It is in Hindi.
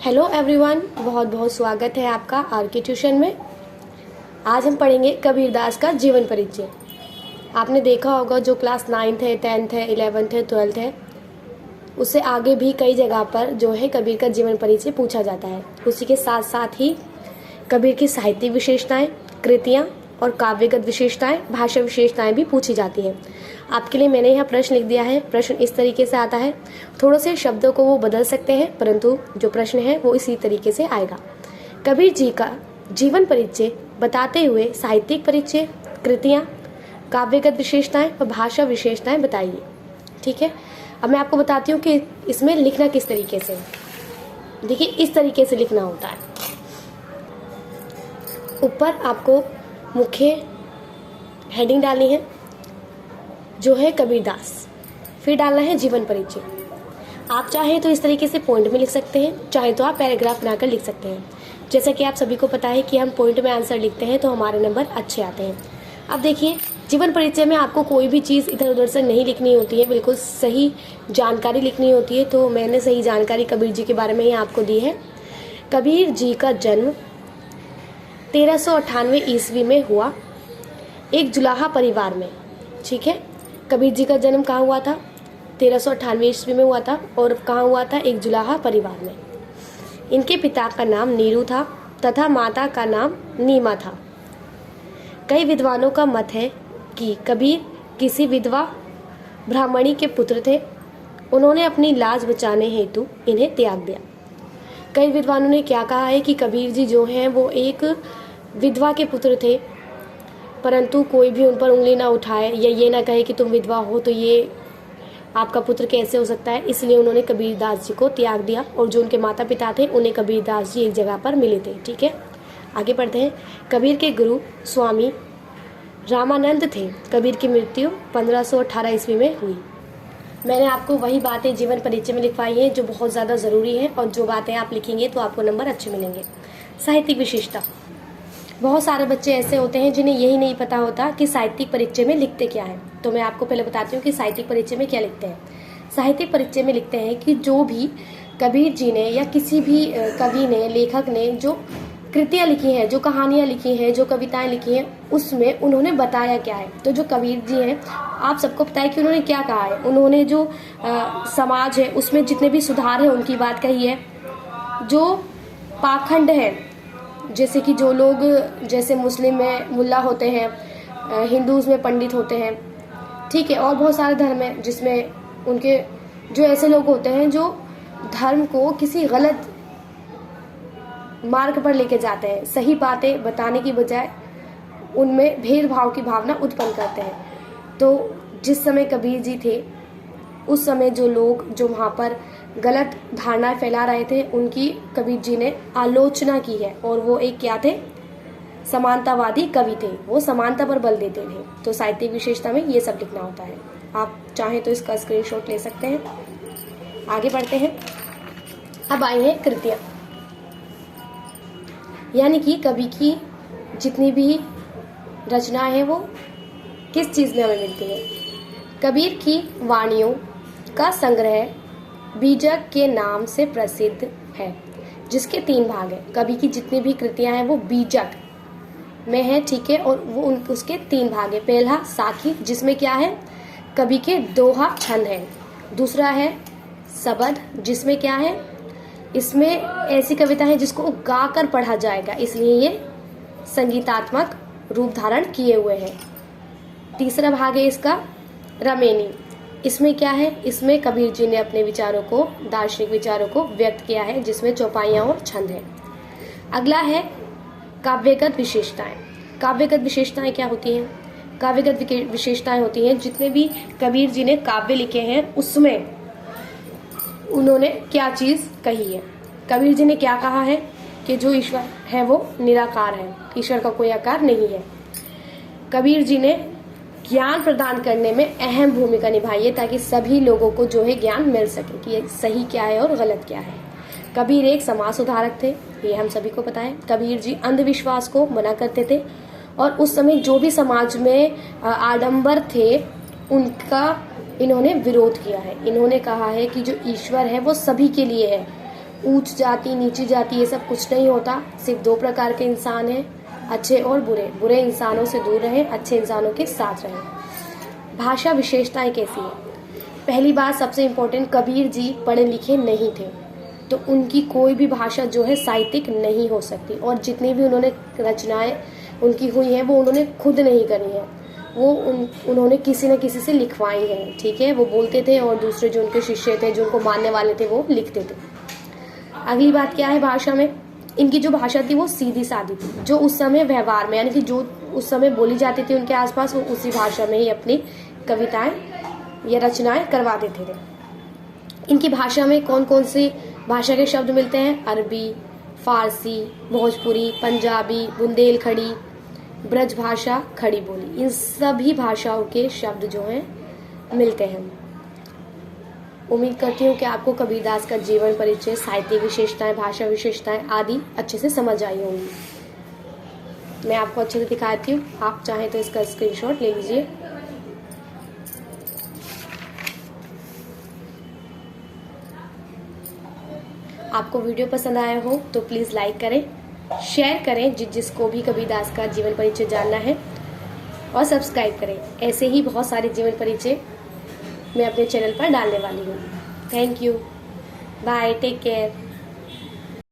हेलो एवरीवन, बहुत बहुत स्वागत है आपका आर के ट्यूशन में। आज हम पढ़ेंगे कबीरदास का जीवन परिचय। आपने देखा होगा जो क्लास 9th है, 10th है, 11th है, 12th है, उससे आगे भी कई जगह पर जो है कबीर का जीवन परिचय पूछा जाता है। उसी के साथ साथ ही कबीर की साहित्यिक विशेषताएं, कृतियाँ और काव्यगत विशेषताएं, भाषा विशेषताएं भी पूछी जाती हैं। आपके लिए मैंने यहाँ प्रश्न लिख दिया है। प्रश्न इस तरीके से आता है, थोड़े से शब्दों को वो बदल सकते हैं, परंतु जो प्रश्न है वो इसी तरीके से आएगा। कबीर जी का जीवन परिचय बताते हुए साहित्यिक परिचय, कृतियाँ, काव्यगत विशेषताएं और भाषा विशेषताएं बताइए। ठीक है, अब मैं आपको बताती हूँ कि इसमें लिखना किस तरीके से। देखिए, इस तरीके से लिखना होता है। ऊपर आपको मुख्य हेडिंग डालनी है जो है कबीरदास, फिर डालना है जीवन परिचय। आप चाहें तो इस तरीके से पॉइंट में लिख सकते हैं, चाहे तो आप पैराग्राफ बनाकर लिख सकते हैं। जैसा कि आप सभी को पता है कि हम पॉइंट में आंसर लिखते हैं तो हमारे नंबर अच्छे आते हैं। अब देखिए, जीवन परिचय में आपको कोई भी चीज़ इधर उधर से नहीं लिखनी होती है, बिल्कुल सही जानकारी लिखनी होती है। तो मैंने सही जानकारी कबीर जी के बारे में ही आपको दी है। कबीर जी का जन्म 1398 ईस्वी में हुआ, एक जुलाहा परिवार में। ठीक है, कबीर जी का जन्म कहाँ हुआ था? 1398 ईस्वी में हुआ था। और कहाँ हुआ था? एक जुलाहा परिवार में। इनके पिता का नाम नीरू था तथा माता का नाम नीमा था। कई विद्वानों का मत है कि कबीर किसी विधवा ब्राह्मणी के पुत्र थे। उन्होंने अपनी लाज बचाने हेतु इन्हें त्याग दिया। कई विद्वानों ने क्या कहा है कि कबीर जी जो हैं वो एक विधवा के पुत्र थे, परंतु कोई भी उन पर उंगली ना उठाए या ये ना कहे कि तुम विधवा हो तो ये आपका पुत्र कैसे हो सकता है। इसलिए उन्होंने कबीरदास जी को त्याग दिया और जो उनके माता पिता थे उन्हें कबीरदास जी एक जगह पर मिले थे। ठीक है, आगे बढ़ते हैं। कबीर के गुरु स्वामी रामानंद थे। कबीर की मृत्यु 1518 ईस्वी में हुई। मैंने आपको वही बातें जीवन परिचय में लिखवाई हैं जो बहुत ज़्यादा ज़रूरी है, और जो बातें आप लिखेंगे तो आपको नंबर अच्छे मिलेंगे। साहित्यिक विशेषता, बहुत सारे बच्चे ऐसे होते हैं जिन्हें यही नहीं पता होता कि साहित्यिक परिचय में लिखते क्या है। तो मैं आपको पहले बताती हूँ कि साहित्यिक परिचय में क्या लिखते हैं। साहित्यिक परिचय में लिखते हैं कि जो भी कबीर जी ने या किसी भी कवि ने, लेखक ने जो कृतियाँ लिखी हैं, जो कहानियाँ लिखी हैं, जो कविताएं लिखी हैं, उसमें उन्होंने बताया क्या है। तो जो कबीर जी हैं, आप सबको पता है कि उन्होंने क्या कहा है। उन्होंने जो समाज है उसमें जितने भी सुधार हैं उनकी बात कही है। जो पाखंड है, जैसे कि जो लोग, जैसे मुस्लिम में मुल्ला होते हैं, हिंदूज़ में पंडित होते हैं, ठीक है, और बहुत सारे धर्म हैं जिसमें उनके जो ऐसे लोग होते हैं जो धर्म को किसी गलत मार्ग पर लेके जाते हैं, सही बातें बताने की बजाय उनमें भेदभाव की भावना उत्पन्न करते हैं। तो जिस समय कबीर जी थे उस समय जो लोग जो वहाँ पर गलत धारणाएं फैला रहे थे उनकी कबीर जी ने आलोचना की है। और वो एक क्या थे? समानतावादी कवि थे। वो समानता पर बल देते थे। तो साहित्यिक विशेषता में ये सब लिखना होता है। आप चाहें तो इसका स्क्रीनशॉट ले सकते हैं। आगे बढ़ते हैं। अब आई हैं कृतियाँ, यानी कि कवि की जितनी भी रचनाएं हैं वो किस चीज़ में हमें मिलती है। कबीर की वाणियों का संग्रह बीजक के नाम से प्रसिद्ध है, जिसके 3 भाग हैं। कवि की जितनी भी कृतियां हैं वो बीजक में है, ठीक है, और वो उसके 3 भाग हैं। पहला साखी, जिसमें क्या है? कवि के दोहा छंद है। दूसरा है सबद, जिसमें क्या है? इसमें ऐसी कविता है जिसको गाकर पढ़ा जाएगा, इसलिए ये संगीतात्मक रूप धारण किए हुए हैं। तीसरा भाग है इसका रमेनी। इसमें क्या है? इसमें कबीर जी ने अपने विचारों को, दार्शनिक विचारों को व्यक्त किया है, जिसमें चौपाइयाँ और छंद है। अगला है काव्यगत विशेषताएं। काव्यगत विशेषताएं क्या होती हैं? काव्यगत विशेषताएं होती हैं जितने भी कबीर जी ने काव्य लिखे हैं उसमें उन्होंने क्या चीज़ कही है। कबीर जी ने क्या कहा है कि जो ईश्वर है वो निराकार है, ईश्वर का कोई आकार नहीं है। कबीर जी ने ज्ञान प्रदान करने में अहम भूमिका निभाई है ताकि सभी लोगों को जो है ज्ञान मिल सके कि ये सही क्या है और गलत क्या है। कबीर एक समाज सुधारक थे, ये हम सभी को पता है। कबीर जी अंधविश्वास को मना करते थे और उस समय जो भी समाज में आडंबर थे उनका इन्होंने विरोध किया है। इन्होंने कहा है कि जो ईश्वर है वो सभी के लिए है ऊंच जाति नीची जाति ये सब कुछ नहीं होता। सिर्फ दो प्रकार के इंसान हैं, अच्छे और बुरे। बुरे इंसानों से दूर रहें, अच्छे इंसानों के साथ रहें। भाषा विशेषताएं कैसी है? पहली बात सबसे इम्पोर्टेंट, कबीर जी पढ़े लिखे नहीं थे, तो उनकी कोई भी भाषा जो है साहित्यिक नहीं हो सकती। और जितनी भी उन्होंने रचनाएं उनकी हुई हैं वो उन्होंने खुद नहीं करी हैं, वो उन्होंने किसी न किसी से लिखवाई हैं। ठीक है, वो बोलते थे और दूसरे जो उनके शिष्य थे, जो उनको मानने वाले थे, वो लिखते थे। अगली बात क्या है, भाषा में इनकी जो भाषा थी वो सीधी सादी थी। जो उस समय व्यवहार में, यानी कि जो उस समय बोली जाती थी उनके आसपास, वो उसी भाषा में ही अपनी कविताएं या रचनाएं करवा देते थे। इनकी भाषा में कौन कौन सी भाषा के शब्द मिलते हैं? अरबी, फारसी, भोजपुरी, पंजाबी, बुंदेलखंडी, ब्रज भाषा, खड़ी बोली, इन सभी भाषाओं के शब्द जो हैं मिलते हैं। उम्मीद करती हूँ कि आपको कबीरदास का जीवन परिचय, साहित्यिक विशेषताएं, भाषा विशेषताएं आदि अच्छे से समझ आई होंगी। मैं आपको अच्छे से दिखाती हूँ, आप चाहें तो इसका स्क्रीनशॉट ले लीजिए। आपको वीडियो पसंद आया हो तो प्लीज़ लाइक करें, शेयर करें जिसको भी कबीरदास का जीवन परिचय जानना है, और सब्सक्राइब करें। ऐसे ही बहुत सारे जीवन परिचय मैं अपने चैनल पर डालने वाली हूँ। Thank you, bye, take care.